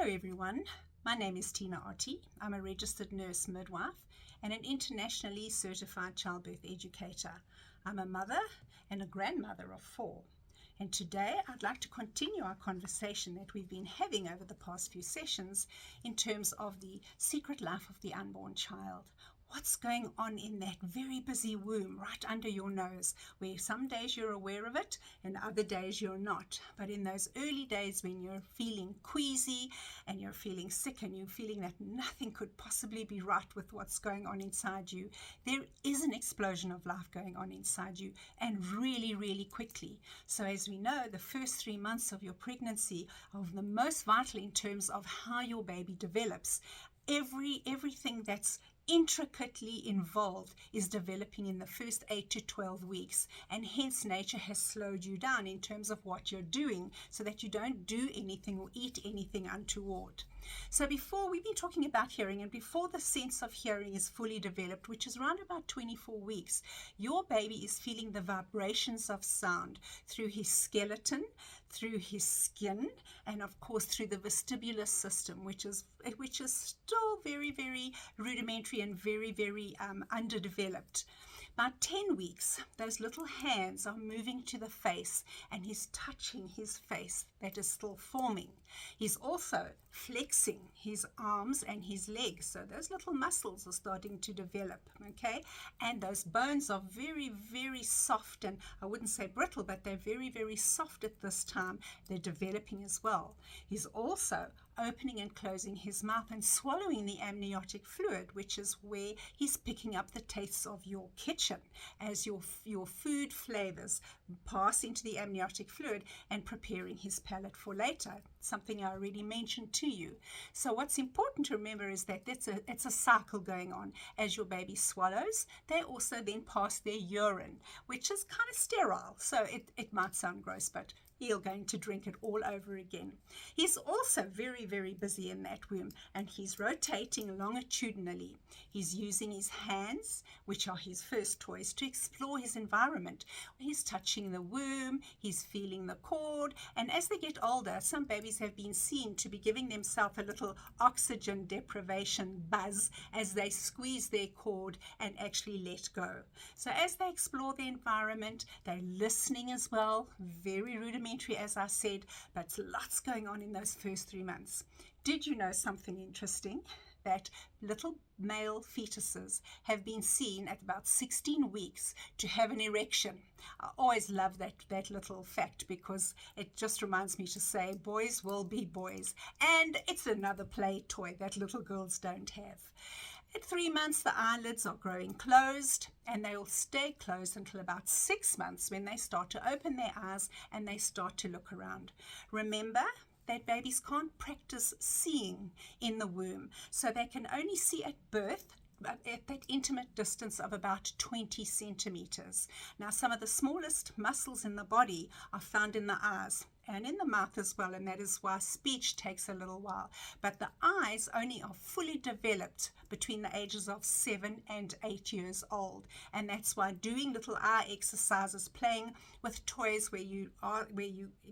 Hello everyone, my name is Tina Otti. I'm a registered nurse midwife and an internationally certified childbirth educator. I'm a mother and a grandmother of 4. And today I'd like to continue our conversation that we've been having over the past few sessions in terms of the secret life of the unborn child. What's going on in that very busy womb right under your nose, where some days you're aware of it and other days you're not. But in those early days when you're feeling queasy and you're feeling sick and you're feeling that nothing could possibly be right with what's going on inside you, there is an explosion of life going on inside you, and really, really quickly. So as we know, the first 3 months of your pregnancy are the most vital in terms of how your baby develops. Everything that's intricately involved is developing in the first 8 to 12 weeks, and hence nature has slowed you down in terms of what you're doing so that you don't do anything or eat anything untoward. So before, we've been talking about hearing, and before the sense of hearing is fully developed, which is around about 24 weeks, your baby is feeling the vibrations of sound through his skeleton, through his skin, and of course through the vestibular system, which is still very, very rudimentary and very, very underdeveloped. About 10 weeks, those little hands are moving to the face, and he's touching his face that is still forming. He's also flexing his arms and his legs, so those little muscles are starting to develop, okay? And those bones are very, very soft, and I wouldn't say brittle, but they're very, very soft at this time. They're developing as well. He's also opening and closing his mouth and swallowing the amniotic fluid, which is where he's picking up the tastes of your kitchen as your food flavors pass into the amniotic fluid and preparing his palate for later, something I already mentioned to you. So what's important to remember is that it's a cycle going on. As your baby swallows, they also then pass their urine, which is kind of sterile, so it might sound gross, but you're going to drink it all over again. He's also very, very busy in that womb, and he's rotating longitudinally. He's using his hands, which are his first toys, to explore his environment. He's touching the womb, he's feeling the cord, and as they get older, some babies have been seen to be giving themselves a little oxygen deprivation buzz as they squeeze their cord and actually let go. So as they explore the environment, they're listening as well, very rudimentary as I said, but lots going on in those first 3 months. Did you know something interesting? That little male fetuses have been seen at about 16 weeks to have an erection. I always love that little fact, because it just reminds me to say boys will be boys, and it's another play toy that little girls don't have. At 3 months, the eyelids are growing closed, and they will stay closed until about 6 months, when they start to open their eyes and they start to look around. Remember that babies can't practice seeing in the womb, so they can only see at birth at that intimate distance of about 20 centimeters. Now, some of the smallest muscles in the body are found in the eyes and in the mouth as well, and that is why speech takes a little while. But the eyes only are fully developed between the ages of 7 and 8 years old, and that's why doing little eye exercises, playing with toys where you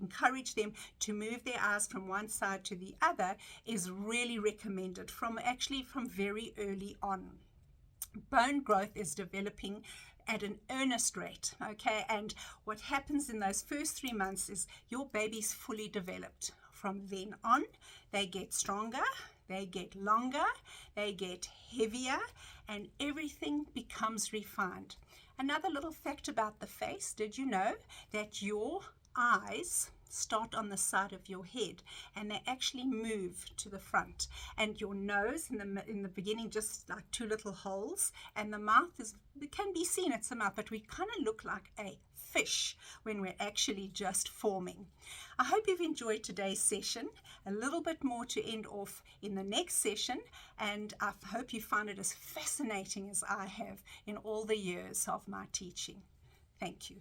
encourage them to move their eyes from one side to the other, is really recommended from very early on. Bone growth is developing at an earnest rate, okay? And what happens in those first 3 months is your baby's fully developed. From then on, they get stronger, they get longer, they get heavier, and everything becomes refined. Another little fact about the face: did you know that your eyes start on the side of your head and they actually move to the front, and your nose in the beginning just like 2 little holes, and the mouth can be seen at the mouth, but we kind of look like a fish when we're actually just forming. I hope you've enjoyed today's session. A little bit more to end off in the next session, and I hope you find it as fascinating as I have in all the years of my teaching. Thank you.